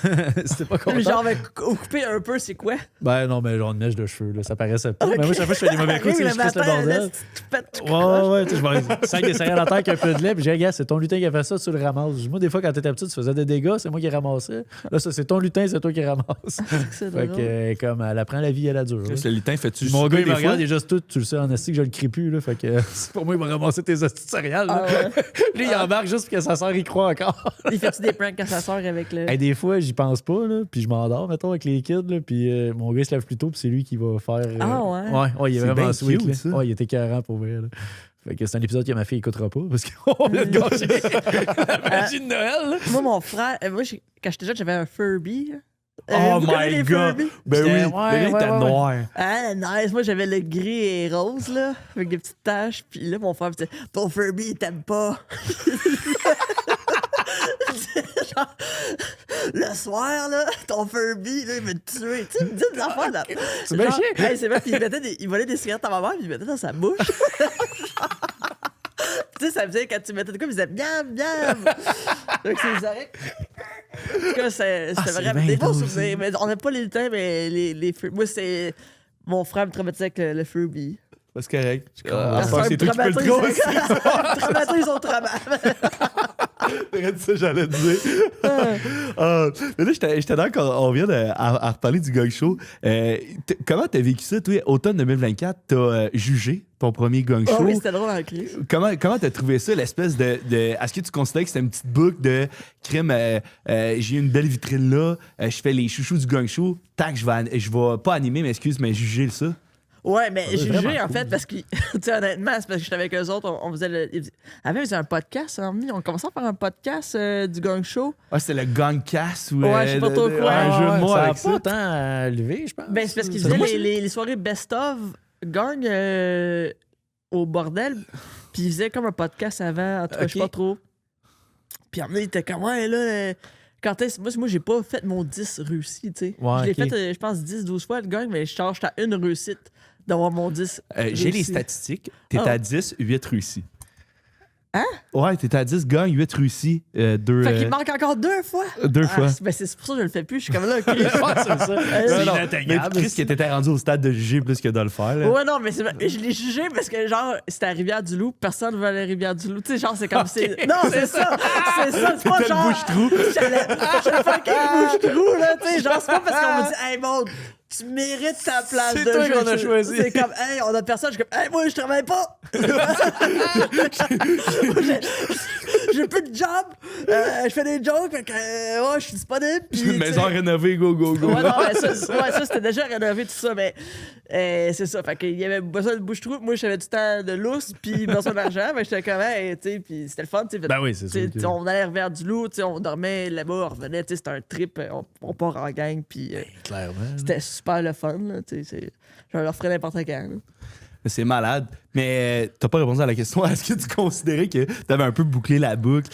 c'était pas content. Mais genre, couper un peu, c'est quoi? Ben non, mais genre une mèche de cheveux, là, ça paraissait pas. Mais moi, chaque fois que je fais des mauvais coups, c'est que je crisse le bordel. Ouais, tu sais, je vais 5 des céréales à terre avec un peu de lait, puis j'ai dit, gars, c'est ton lutin qui a fait ça, tu le ramasses. Moi, des fois, quand t'étais petit, tu faisais des dégâts, c'est moi qui ramassais. Là, ça, c'est ton lutin, c'est toi qui ramasses. C'est Fait drôle. que, comme, elle apprend la vie à la dure. là. Le lutin, fais-tu Puis mon gars, il me des regarde, fois? il est juste tout, tu le sais, en esti que je le crie plus, là. Fait que, pour moi, il va ramasser tes hosties de céréales, là. Ah ouais. Lui, il embarque juste parce que sa soeur y croit encore. Il fait-tu des pranks à sa soeur avec le. Hey, des fois, j'y pense pas, là, puis je m'endors, mettons, avec les kids, là, puis mon gars, il se lève plus tôt, puis c'est lui qui va faire... Ah ouais? Ouais, il est C'est vraiment bien sweet, cute, là. ça. Ouais, il était carré pour vrai, là. Fait que c'est un épisode que ma fille écoutera pas, parce qu'on vient de gâcher la magie de Noël, là. Moi, mon frère, quand j'étais jeune, j'avais un Furby. là. Oh vous connaissez my les god! Furby? Ben oui, Ouais, le gars, il ouais, était ouais. noir. Ah, nice. Moi, j'avais le gris et rose, là, avec des petites taches. Puis là, mon frère me disait, ton Furby, il t'aime pas. Genre, le soir, là, ton Furby, là, il veut te tuer. Tu sais, il me dit des affaires, là. C'est bien Genre, chiant. hey, c'est vrai, puis il volait des cigarettes à ma mère, puis il mettait dans sa bouche. Tu sais, ça faisait quand tu mettais de quoi, il faisait miam, miam. Donc, c'est les oreilles. En tout cas, c'était c'est vraiment bien des bons drôle, souvenirs. Mais on n'a pas les lutins, mais les Furby. Moi, c'est. Mon frère me traumatisait avec le Furby. C'est correct. Ah, C'est toi qui peux le traumatise, gros. traumatise son trauma. C'est ça, j'allais te dire. Mais là, j'étais d'accord, on vient à reparler du gang show. Comment t'as vécu ça, toi? Automne 2024, t'as jugé ton premier gang show. Oh oui, c'était drôle en crise. Comment t'as trouvé ça, l'espèce de est-ce que tu considères que c'était une petite boucle de crime? J'ai une belle vitrine là, je fais les chouchous du gang show, tac, je vais pas animer, mais juger ça. Ouais, mais j'ai vraiment jugé en cool. fait parce que, tu sais, honnêtement, c'est parce que j'étais avec eux autres, on faisait Avant, ils faisaient un podcast, on commençait à faire un podcast du gang show. Ah, c'était le gangcast ou Ouais, je sais pas trop quoi. un jeu de mots ça avec a ça. pas tant levé, je pense. Ben, c'est parce qu'ils Ça, faisaient moi, les soirées best-of gang au bordel, puis ils faisaient comme un podcast avant, en tout cas, je sais Ok. pas trop. Puis à un moment donné, il était comme, ouais, là, quand est-ce. Moi, j'ai pas fait mon 10 réussi, tu sais. Ouais, Je l'ai ok. fait, je pense, 10-12 fois le gang, mais je charge à une réussite d'avoir mon 10. J'ai les réussi. statistiques. T'es Ah. à 10, 8 réussis. Hein? Ouais, t'es à 10 gang, 8 réussis. Deux Fait qu'il manque encore 2 fois. fois. Ben, c'est pour ça que je le fais plus. Je suis comme là, OK. Ouais, c'est ça. Euh, C'est Non, non, inatteignable. mais Chris qui était rendu au stade de juger plus que de le faire. Là. Ouais, non, mais je l'ai jugé parce que, genre, c'était à Rivière-du-Loup, personne ne veut aller à Rivière-du-Loup. Tu sais, genre, c'est comme c'est. Non, c'est ça! C'est ça, c'est pas C'était le genre. bouche-trou. J'allais faire qu'un bouche-trou, là, tu sais. Genre, c'est pas parce qu'on me dit, hey, Maud, tu mérites ta place C'est de toi jeu. qu'on a choisi. C'est comme, hey, on a personne. Je suis comme, hey, moi, je travaille pas. J'ai plus de job. Je fais des jokes, fait que, ouais, je suis disponible. puis, tu sais, Maison rénovée, go, go, go. Ouais, non, mais ça c'était déjà rénové, tout ça, mais c'est ça. Fait qu'il y avait besoin de bouche-trou. Moi, j'avais du temps de lousse, puis besoin d'argent, mais j'étais comme, hey, tu sais, puis c'était le fun, tu sais. Ben oui, c'est ça. Tu sais, on allait vers du loup, tu sais, on dormait là-bas, on revenait, tu sais, c'était un trip, on part en gang, puis Clairement. c'était super le fun, là, tu sais. Je leur ferais n'importe quand, là. C'est malade. Mais t'as pas répondu à la question. Est-ce que tu considérais que t'avais un peu bouclé la boucle?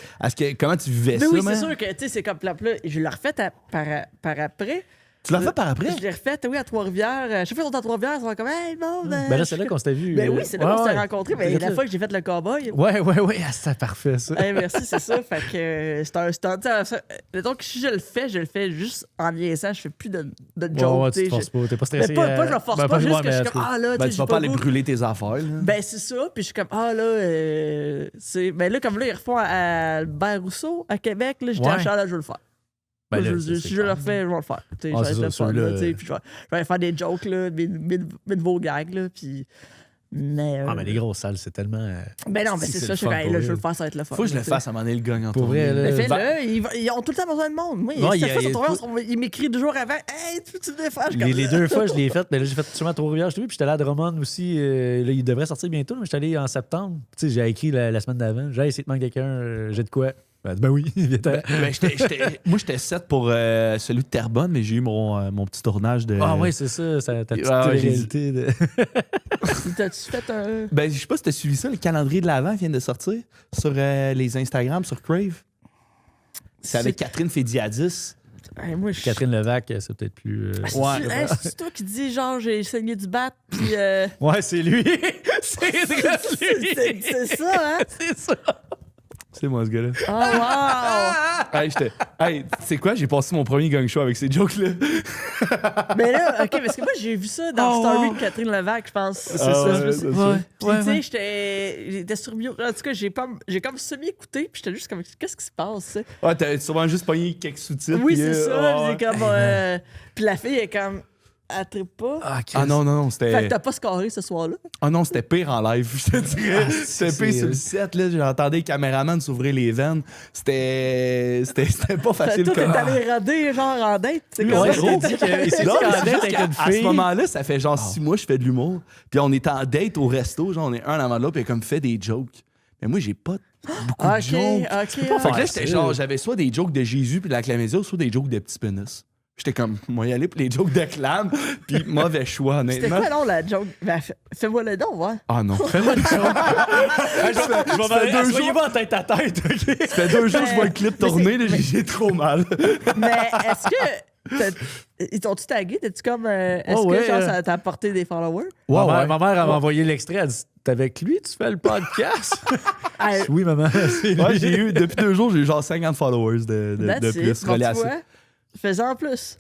Comment tu vivais Mais ça, oui, man? c'est sûr que, tu sais, c'est comme là, je l'ai refait par après. Tu l'as fait par après? Je l'ai refait, oui, à Trois-Rivières. Chaque fois qu'on est à Trois-Rivières, ils sont comme, hey, bon, Ben là, c'est là qu'on s'était vu. Ben oui, c'est là qu'on s'est ouais. rencontrés. Mais la fois que j'ai fait le cowboy. Ouais. Ah, c'est parfait, ça. Hey, merci, c'est ça. Fait que c'est un stunt. Donc, si je le fais juste en niaisant. Je fais plus de joke. Ouais, tu sais, tu te forces pas. T'es pas Mais stressé. pas, je me force ben, pas, juste ouais, que je mais suis comme, ah là, Ben, tu tu sais, vas j'ai pas aller le goût. brûler tes affaires. Là. Ben, c'est ça. Puis je suis comme, ah là, c'est. Ben là, comme là, ils refont à Albert Rousseau, à Québec. Là, j'étais Ouais. à Charles, je veux le faire. Ben là, Si c'est je le refais, je vais le faire. Tu sais, Ah, je vais c'est être le ça, fun, celui-là, là, tu sais, puis je vais aller faire des jokes, là, mes nouveaux gags, là, puis... Mais, Ah, mais les grosses salles, c'est tellement. ben non, mais c'est c'est ça, le je suis fun comme, hey, pour là, eux. je veux le faire, ça va être le fun. Faut que je là, le tu sais. fasse à un moment donné, le gang en Pour tournée. vrai, là. Mais fais-le, ils ont tout le temps besoin de monde. Moi, Ouais, si il y a- ça ils m'écrivent 2 jours avant, hey, tu le faire? Je suis Les comme, 2 fois, je l'ai fait. Mais là, j'ai fait sûrement à Trois-Rivières, je t'ai vu. Puis j'étais allé à Drummond aussi. Là, il devrait sortir bientôt, mais j'étais allé en septembre. Tu sais, j'ai écrit la semaine d'avant. J'ai essayé de manquer quelqu'un. J'ai de quoi? Ben oui, viens-t'en. Moi, j'étais set pour celui de Terrebonne, mais j'ai eu mon petit tournage de. Ah, ouais, c'est ça. Ta petite Ah, ouais, réalité. De... T'as-tu fait un. Ben, je sais pas si t'as suivi ça, le calendrier de l'Avent vient de sortir sur les Instagram, sur Crave. C'est avec Catherine Fédiadis. Hey, moi, je. Catherine Levac, c'est peut-être plus. Ouais. C'est toi qui dis, genre, j'ai saigné du bat, puis. Ouais, c'est lui. c'est lui. C'est ça, hein? C'est ça. C'est moi, ce gars-là. Oh, wow! Hey, tu sais quoi? J'ai passé mon premier gang show avec ces jokes-là. Mais là, OK, parce que moi, j'ai vu ça dans le story de Catherine Levac, je pense. C'est ça. ouais, je me c'est suis- ça. Puis, tu sais, j'étais sur Mio. En tout cas, j'ai comme semi-écouté, puis j'étais juste comme, qu'est-ce qui se passe, ça? Ouais, t'as sûrement juste pogné quelques sous-titres. Oui, puis, c'est ça. ouais. Puis c'est comme. Puis la fille est comme. Elle trippe pas. Ah non, Fait que c'était. t'as pas scoré ce soir-là. Ah non, c'était pire en live, je te dirais. C'était pire sur le set, là. J'entendais les caméramans s'ouvrir les veines. C'était pas Fait facile que toi, t'es comme. allé roder, genre, en date. Tu sais, Ouais, comme il ça. s'est dit qu'il s'est dit Non, qu'en mais c'est date juste avec qu'à- une à ce fille. moment-là, ça fait genre 6 mois que je fais de l'humour. Puis on est en date au resto, genre on est un avant l'autre, puis elle a comme fait des jokes. Mais moi, j'ai pas beaucoup de Ok, jokes. ok. Fait que là, faire j'étais ça. genre, j'avais soit des jokes de Jésus puis de la chlamydia, ou soit des jokes de petits pénis. J'étais comme, moi, y aller pour les jokes de clam, puis mauvais choix, C'était honnêtement. quoi, non, la joke? Ben, fais-moi le don, ouais. Ah non, fais-moi le joke. Je vais deux Soyez jours. pas en tête à tête, OK? Ça fait 2 jours que je vois le clip tourner, là, j'ai trop mal. Mais est-ce que. Ils t'ont-tu tagué? T'es-tu comme. Est-ce Oh, ouais, que genre, ça t'a apporté des followers? Ma mère elle m'a envoyé l'extrait. Elle dit, t'es avec lui, tu fais le podcast? Hey, Oui, maman, c'est lui. Ouais, depuis 2 jours, j'ai eu genre 50 followers de that's plus it. Bon, reliés à tu ça. vois, fais-en plus.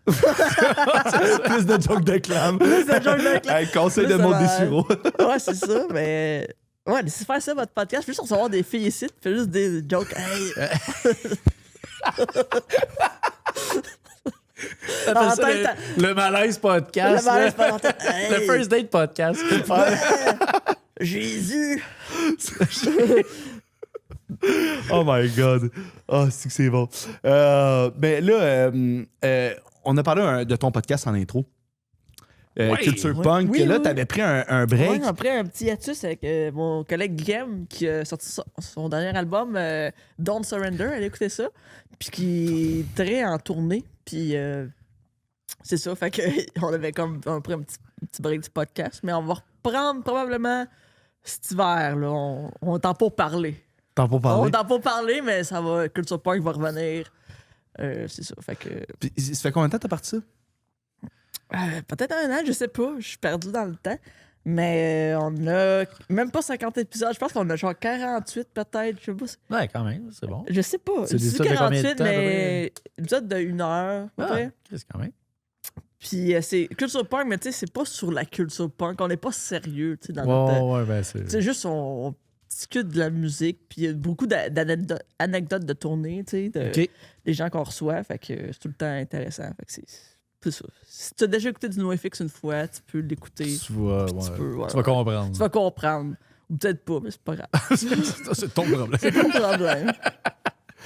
Plus de jokes de clam. Plus de jokes de clam. Hey, conseil de Plus mon de- déchiro. Ouais, c'est ça, mais. Ouais, laissez faire ça, votre podcast. Fais juste recevoir des filles ici, fais juste des jokes. Hey. T'appelles En ça tête, le malaise podcast. Le malaise là. podcast. Hey. Le first date podcast. Jésus! Oh my God. Ah, c'est bon. Ben là, on a parlé de ton podcast en intro. Ouais. Culture Oui. Punk. Oui, là, oui. t'avais pris un break. Ouais, après un petit hiatus avec mon collègue Guillaume qui a sorti son dernier album, Don't Surrender, allez écouter ça. Puis qui est très en tournée. Puis c'est ça, fait que on avait comme pris un petit break du podcast. Mais on va reprendre probablement cet hiver. Là. On t'en pour parler. T'en pas On parler. t'en pour parler, mais ça va. Culture Punk va revenir. C'est ça, fait que. Puis, ça fait combien de temps t'as parti ça? Peut-être un an, je sais pas. Je suis perdu dans le temps. Mais on a même pas 50 épisodes. Je pense qu'on a genre 48 peut-être. Je sais pas. Ouais, quand même, c'est bon. Je sais pas. C'est des Je dis épisodes de combien de 48, temps, mais épisode de 1 heure. à peu près. Chris, quand même. Puis c'est culture punk, mais tu sais, c'est pas sur la culture punk. On n'est pas sérieux, tu sais, dans notre. Ouais, ben c'est. C'est juste, on discute de la musique. Puis il y a beaucoup d'anecdotes de tournée, tu sais, OK. des gens qu'on reçoit. Fait que c'est tout le temps intéressant. Fait que c'est ça. Si tu as déjà écouté du NoFX une fois, tu peux l'écouter. Tu vas, Tu peux, ouais, tu vas comprendre. Tu vas comprendre. Ou peut-être pas, mais c'est pas grave. C'est ton problème. C'est pas le problème.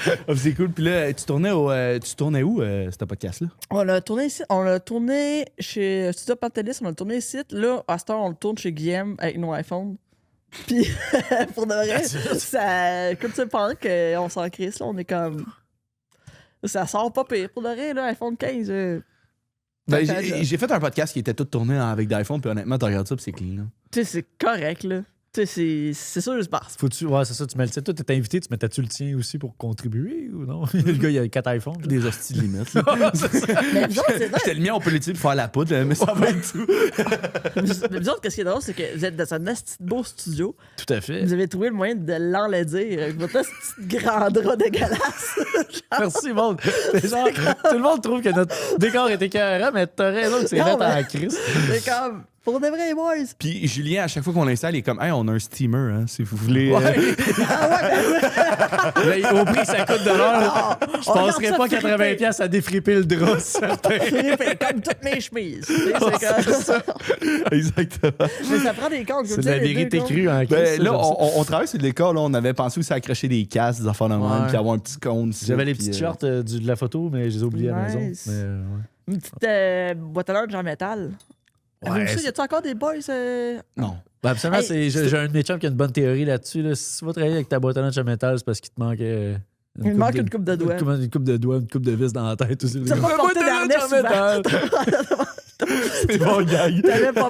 Ah, c'est cool. Puis là, tu tournais où, ce podcast-là? On a tourné ici. On l'a tourné chez Studio Pantelis. On l'a tourné ici. Là, à cette heure, on le tourne chez Guillaume avec nos iPhones. Puis, pour de vrai, ça, culture punk, on s'en crisse. Là, on est comme. Ça sort pas pire. Pour de vrai, là, iPhone 15. Ben, j'ai fait un podcast qui était tout tourné avec d'iPhone, puis honnêtement, tu regardes ça, puis c'est clean. Là. Tu sais, c'est correct, là. Tu sais, c'est sûr, je passe. Faut-tu. Ouais, c'est ça, tu mets le tien. Toi, t'es invité, tu mettais-tu le tien aussi pour contribuer ou non? Le gars, il a 4 iPhones. là. Des hosties de limites. là. Mais nous autres, c'est J'étais le mien, on peut l'utiliser pour faire la poudre, mais ça va être tout. Mais vous autres, qu'est-ce qui est drôle, c'est que vous êtes dans un petit beau studio. Tout à fait. Vous avez trouvé le moyen de l'enlaidir avec votre petit grand drap dégueulasse. Merci, monde. C'est genre, tout le monde trouve que notre décor est écœurant, mais t'as raison que c'est Non, net mais- à la crise. C'est comme, pour de vrai, boys. Puis Julien, à chaque fois qu'on l'installe, il est comme, hey, on a un steamer, hein, si vous voulez. Ouais. Là, au prix que ça coûte de l'heure, je on passerais regarde pas ça 80$ piastres à défriper le drap, certain. Comme toutes mes chemises. Tu sais, c'est comme... Exactement. Mais ça prend des comptes. C'est de la vérité crue en crise. Ben, ça, là, j'aime ça. on travaille sur l'école, là, on avait pensé aussi à accrocher des casques, des affaires de même, Ouais. puis avoir un petit cône. ici, J'avais les puis, petites shorts de la photo, mais je les ai oubliées à la maison. Nice. Mais, ouais. Une petite boîte à lunch en métal. Ouais, Ouais, ça, y a-tu encore des boys? Non. Ben, absolument, Hey, j'ai un de mes chums qui a une bonne théorie là-dessus. Là. Si tu vas travailler avec ta boîte à lunch à métal, c'est parce qu'il te manque. Il manque une coupe de doigts. Une coupe de doigts, une coupe de vis dans la tête aussi. Tu as pas porté d'harnais souvent. C'est bon, gag. T'avais pas...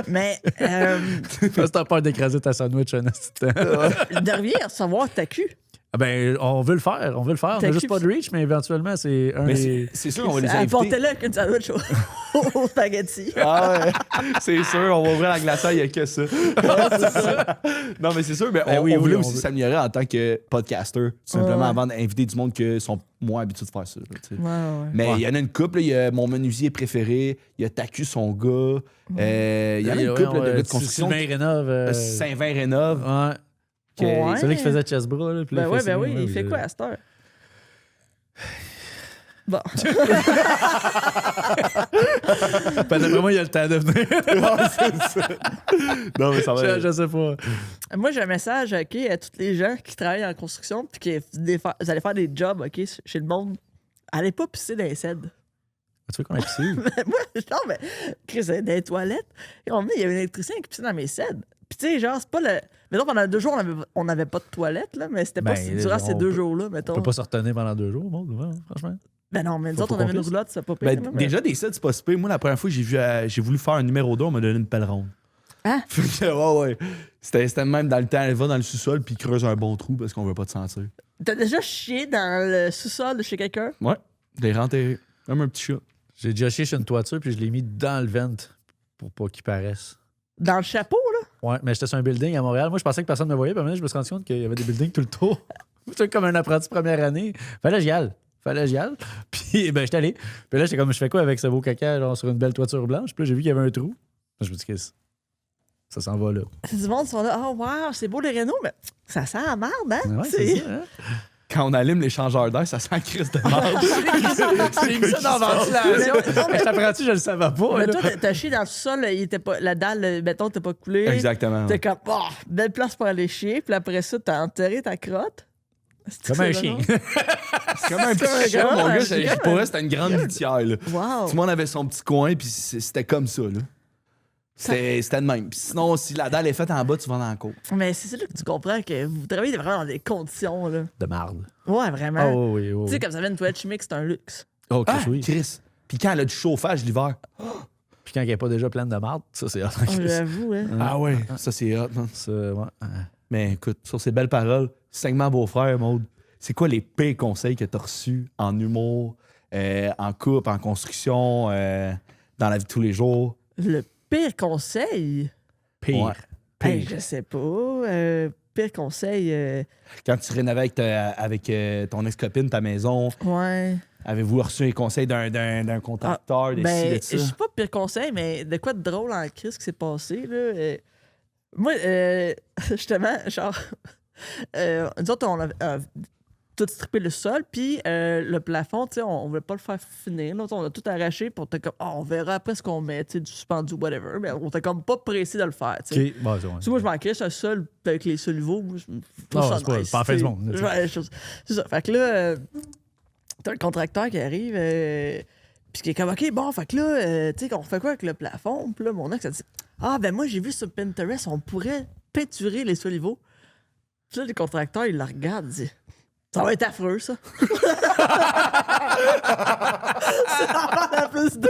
Mais Parce que t'as peur d'écraser ta sandwich un instant. devriez recevoir ta cul. Ah ben, on veut le faire. On T'as n'a juste qui- pas de reach, mais éventuellement, c'est un Mais des. c'est sûr, on va les inviter. Apportez-le avec une sandwich au spaghetti. Ah ouais, c'est sûr, on va ouvrir la glacière, il n'y a que ça. Non, mais c'est sûr, mais Ben on, oui, on voulait oui, on aussi veut. s'améliorer en tant que podcaster, tout simplement Ouais. avant d'inviter du monde qui sont moins habitués de faire ça. là, tu sais. Ouais, ouais. Mais il Ouais. y en a une couple, il y a mon menuisier préféré, il y a Taku, son gars, il y en a une couple de gars de construction. Sylvain Rénov. Saint-Vin rénove. Ouais. Ouais. C'est là qui faisait Chessbra. Là, puis là, Ben il ouais, fait ben signer, oui. ouais, Il fait quoi à cette heure? Bon. Ben, d'après moi, il a le temps de venir. Non, mais ça va. je sais pas. Moi, j'ai un message à tous les gens qui travaillent en construction puis qui vous allez faire des jobs OK, chez le monde. Allez pas pisser dans les cèdres. Tu veux qu'on ait pissé? Moi, non, mais Chris, dans les toilettes, et il y avait un électricien qui pissait dans mes cèdres. Puis, tu sais, genre, c'est pas le. Mettons, pendant 2 jours, on n'avait pas de toilette, là, mais c'était pas Ben, durant ces on 2 peut- jours-là, On mettons. peut pas se retenir pendant 2 jours, bon, franchement. Ben non, mais nous Faut autres, on qu'on avait une pisse. roulotte, ça pas pire. Ben, là, mais- déjà, des sets, c'est pas super. Moi, la première fois que j'ai voulu faire un numéro 2, on m'a donné une pelle ronde. Hein? Fait que, ouais. C'était même dans le temps, elle va dans le sous-sol puis creuse un bon trou parce qu'on veut pas te sentir. T'as déjà chié dans le sous-sol de chez quelqu'un? Ouais. Des renterrés. Comme un petit chat. J'ai déjà chié sur une toiture, puis je l'ai mis dans le vent pour pas qu'il paraisse. Dans le chapeau, là? Ouais, mais j'étais sur un building à Montréal. Moi, je pensais que personne ne me voyait. Puis maintenant, je me suis rendu compte qu'il y avait des buildings tout le tour. J'étais comme un apprenti première année. Fallait que j'y aille. Puis, ben, j'étais allé. Puis là, j'étais comme, je fais quoi avec ce beau caca, genre, sur une belle toiture blanche? Puis là, j'ai vu qu'il y avait un trou. Là, je me dis, qu'est-ce Ça s'en va là. C'est du monde qui sont là, oh wow, c'est beau les Renault, mais ça sent la merde, hein? Ouais, c'est ça, hein? Quand on allume les changeurs d'air, ça sent crise de merde. J'ai mis ça dans la ventilation. Mais je t'apprends-tu, je le savais pas. Mais là. toi, t'as chié dans le sol, il était pas, la dalle, le béton t'es pas coulé. Exactement. T'es comme, oh, belle place pour aller chier. Puis après ça, t'as enterré ta crotte. C'est Comme un chien. C'est comme un C'est petit chat, comme mon un gars. chien. Pour vrai, c'était une grande litière. Là. Wow. Tout le monde avait son petit coin, puis c'était comme ça. Là. C'était de même. Puis sinon, si la dalle est faite en bas, tu vas dans la cour. Mais c'est là que tu comprends que vous travaillez vraiment dans des conditions, là. De marde. Ouais, vraiment. Oh oui, oui. Tu sais, comme ça vient une toilette chimique, c'est un luxe. Oh, Ah, oui. Chris. Puis quand elle a du chauffage l'hiver. Puis quand elle n'est pas déjà pleine de marde, ça, c'est hot. Oh, j'avoue, hein. Ah ouais, ça c'est hot. Man. Ça, ouais. Mais écoute, sur ces belles paroles, segment beau-frère, Maud, c'est quoi les pires conseils que tu as reçus en humour, en couple, en construction, dans la vie de tous les jours? Le pire conseil? Pire. Ouais. Hey, je sais pas. Pire conseil, Quand tu rénovais avec ton ex-copine ta maison, ouais. avez-vous reçu un conseil d'un contracteur, de ci, Ben, de ça? je sais pas pire conseil, mais de quoi de drôle en crise qui s'est passé, là. Moi, justement, genre, nous autres, on a tout strippé le sol, puis le plafond, tu sais, on voulait pas le faire finir. Là, on a tout arraché, puis on était comme, on verra après ce qu'on met, tu sais, du suspendu, whatever. Mais on était comme pas pressé de le faire, tu sais. OK. Bon, c'est Tu sais, moi, je m'en crisse un sol avec les soliveaux. Je trouve Non, ça c'est pas- nice, c'est pas en fait tu sais. du monde, là, Ouais, c'est ça. Fait que là, t'as le contracteur qui arrive, puis qui est comme, OK, bon, fait que là, tu sais, on fait quoi avec le plafond? Puis là, mon ex a dit, ah, ben moi, j'ai vu sur Pinterest, on pourrait peinturer les soliveaux. Puis là, le contracteur, il la regarde, il dit, ça va être affreux, ça. C'est vraiment la plus de.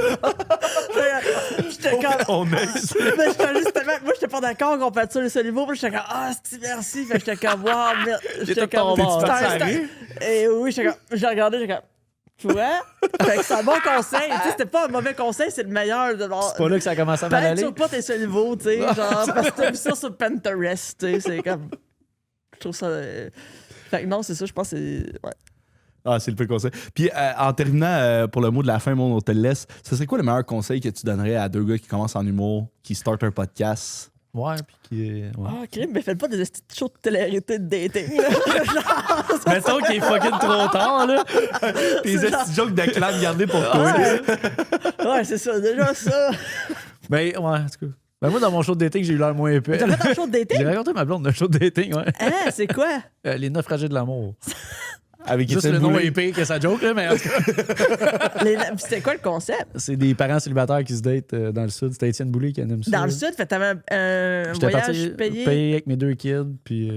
J'étais comme. On Mais j'étais justement, moi, j'étais pas d'accord qu'on peinture les soliveaux. Puis j'étais comme, ah, c'est merci. Fait que j'étais comme, wow, merde. J'étais comme, T'es-tu parti à la c'était- rue? Et oui, j'étais comme, j'ai regardé, j'étais comme, tu vois? Fait que c'est un bon conseil. Tu sais, c'était pas un mauvais conseil, c'est le meilleur. C'est pas là que ça a commencé à mal aller. Peinture pas tes soliveaux, tu sais. Genre, parce que t'as vu ça sur Pinterest, tu sais. C'est comme. Je trouve ça. Fait que non, c'est ça, je pense que c'est. Ouais. Ah, c'est le pire conseil. Puis en terminant, pour le mot de la fin, on te le laisse. Ça serait quoi le meilleur conseil que tu donnerais à deux gars qui commencent en humour, qui startent un podcast? Ouais, puis qui est. Ouais. Ah, crime, mais faites pas des esti de shows de télé-réalité de dating, là. Genre, Mettons qu'il est fucking trop tard, là. Tes petits jokes de clan gardés pour toi. ouais, c'est ça, déjà ça. Ben, ouais, en tout cas. Ben, moi, dans mon show de dating, j'ai eu l'air moins épais. T'as fait un show de J'ai dating? raconté ma blonde d'un show de dating, ouais. Hein, c'est quoi? Les naufragés de l'amour. Avec Juste Étienne le nom Boulay. est pire que sa joke, là, mais en tout cas, C'était quoi le concept? c'est des parents célibataires qui se datent dans le sud. C'était Étienne Boulay qui anime ça. Dans le sud, fait t'avais un J'étais voyage parti payé avec mes deux kids, puis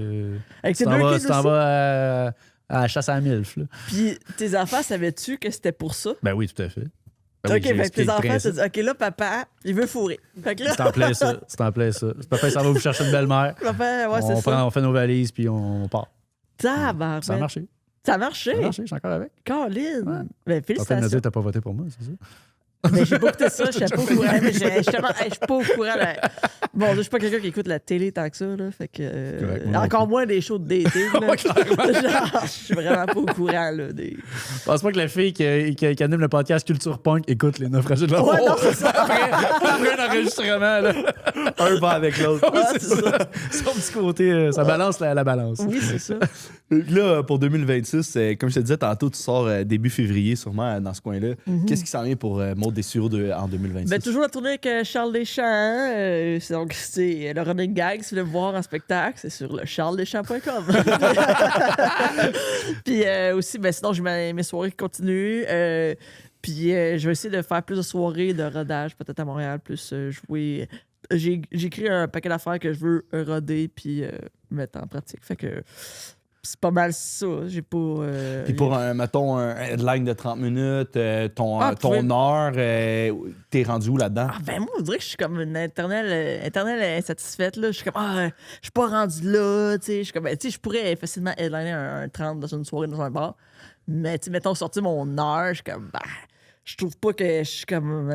avec tes tu t'en deux vas, kids tu t'en aussi. vas à la chasse à la MILF, là. Puis tes enfants, savais-tu que c'était pour ça? Ben oui, tout à fait. Ben oui, OK, j'ai fait que expliqué tes le enfants, principe. t'as dit, OK, là, papa, il veut fourrer. Fait que là, C'est en plein ça. C'est en plein ça. Papa, ça va vous chercher une belle-mère. papa, ouais, c'est On ça. on fait nos valises, puis on part. Tabarnak. Ça a marché. Ça a marché. Ça a marché, je suis encore avec. Colin. Ouais. Ben, T'es en train de me félicitations. dire que t'as pas voté pour moi, c'est ça? Mais j'ai pas écouté ça, je suis pas au courant. Mais justement, je suis pas au courant. Là. Bon, je suis pas quelqu'un qui écoute la télé tant que ça. Là, fait que, Correct, moi non encore moins des shows de dating. Là. Ouais, clairement. Genre, je suis vraiment pas au courant. Là, des... Je pense pas que la fille qui anime le podcast Culture Punk écoute les naufragés de l'amour. Ouais, non, c'est ça. Après un enregistrement, là. Un va avec l'autre. Ouais, c'est ça. Son petit côté, ça balance la balance. Oui, c'est ça. Là, pour 2026, comme je te disais tantôt, tu sors début février, sûrement, dans ce coin-là. Qu'est-ce qui s'en vient pour Maud Dessureau en 2026? Ben, toujours la tournée avec Charles Deschamps. Donc, c'est le running gag. Si vous voulez me voir en spectacle, c'est sur le charlesdeschamps.com. Puis aussi, ben, sinon, j'ai mes soirées qui continuent. Puis je vais essayer de faire plus de soirées de rodage, peut-être à Montréal, plus jouer. J'ai écrit un paquet d'affaires que je veux roder puis mettre en pratique. Fait que c'est pas mal ça. J'ai pas. Puis pour, mettons, un headline de 30 minutes, ton pouvez- heure, t'es rendu où là-dedans? Ah, ben moi, on dirait que je suis comme une éternelle insatisfaite. Là. Je suis comme, je suis pas rendu là. Tu sais, je suis comme, ben, tu sais, je pourrais facilement headliner un 30 dans une soirée dans un bar. Mais, tu sais, mettons, sortir mon heure, je suis comme, je trouve pas que je suis comme.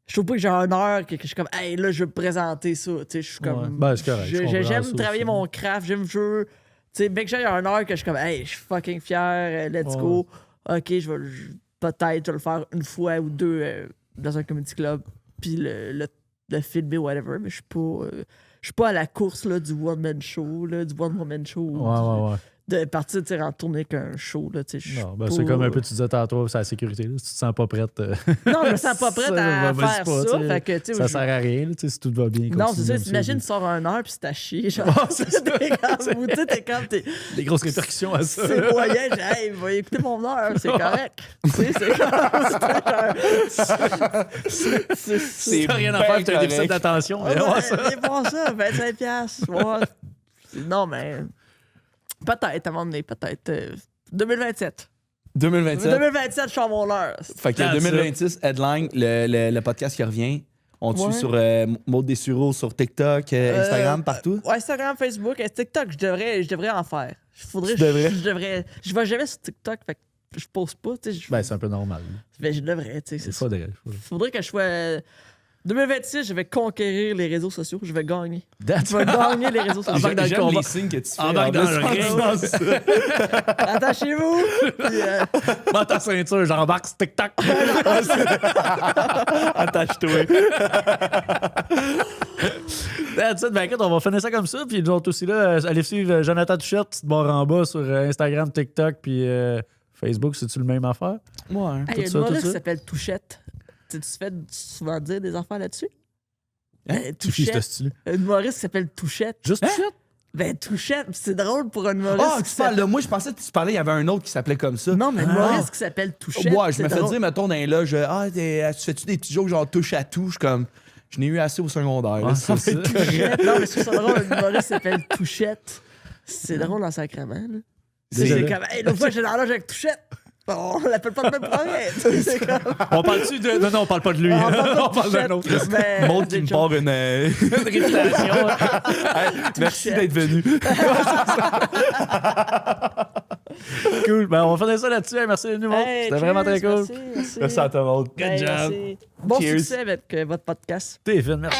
Je trouve pas que j'ai une heure que je suis comme, hey, là, je veux me présenter ça. Tu sais, je suis comme. Ouais. Ben, c'est correct, je comprends J'aime ça travailler aussi. mon craft, j'aime jouer. Tu sais, bien que j'ai une heure que je suis comme, hey, je suis fucking fier, let's Ouais. go. OK, peut-être, je vais le faire une fois ou deux dans un comedy club. Puis le de filmer, whatever, mais je suis pas à la course là, du one-man show, là, du one-woman show. Ouais. De partir en tournée qu'un show. Là, Non, ben, c'est comme un peu, tu disais tantôt, c'est la sécurité. Là. Si tu te sens pas prête. Non, je me sens pas prête à faire ça. Fait que, ça sert à rien, là, si tout va bien. Non, c'est ça. continue T'imagines, comme tu sors un heure puis c'est à chier. Genre, c'est ça. t'es comme. des grosses répercussions à ça. C'est moyen. Hey, va écouter mon heure, c'est correct. Tu sais, c'est comme. Si t'as rien à faire, t'as un déficit d'attention. Mais ouais, ça. C'est bon ça, 25$. Ouais. Non, mais. Peut-être, à un moment donné, peut-être. 2027. 2027. 2027, je suis en mon heure. Fait que 2026, headline, le podcast qui revient. On te suit sur Maud Dessureau sur TikTok, Instagram, partout. Ouais, Instagram, Facebook, TikTok, je devrais en faire. Je vais jamais sur TikTok, fait que je pose pas. Ben, c'est un peu normal. Ben, je devrais, tu sais. C'est faudrait. Faudrait que je sois. 2026, je vais conquérir les réseaux sociaux. Je vais gagner. That's Je vais gagner les réseaux sociaux. Embarque dans le J'aime combat. les signes que tu fais. Embarque dans le ring. Attachez-vous! Puis, Mets ta ceinture, j'embarque sur TikTok. Attache-toi. That's it. Ben écoute, on va finir ça comme ça. Puis nous autres aussi, là, allez suivre Jonathan Touchette, petite barre en bas sur Instagram, TikTok, puis Facebook. C'est-tu le même affaire? Ouais. il y a ça, une tout humoriste ça. qui s'appelle Touchette. Tu te fais souvent dire des affaires là-dessus? Hein? C'est qui, ce style? Un humoriste qui s'appelle Touchette. Juste Touchette? Ben, Touchette, c'est drôle pour un humoriste. Ah, tu parles de moi, je pensais que tu parlais, il y avait un autre qui s'appelait comme ça. Non, mais un humoriste qui s'appelle Touchette. Ouais, je c'est me fais drôle. dire, mettons, dans les loges, tu fais-tu des petits jokes genre touche à tout? Je suis comme, je n'ai eu assez au secondaire. là, Ah, ça c'est va être ça. correct. Non, mais c'est ça drôle, un humoriste qui s'appelle Touchette. C'est drôle en sacrement, là. Déjà C'est là. comme, hey, l'autre fois, j'étais dans la loge avec Touchette. On l'appelle pas le même problème. C'est comme. On parle-tu de. Non, on parle pas de lui. On parle pas de On parle d'un Touchette, autre. mais- Montre qui me part une. Une réputation. Hey, merci d'être venu. Cool. Ben, on va finir ça là-dessus. Hey, merci d'être venu, Maud. Hey, C'était vraiment très cheers, cool. Merci. Merci à toi, Maud. Ben, job. merci. Bon Cheers. succès avec votre podcast. T'es fine, merci.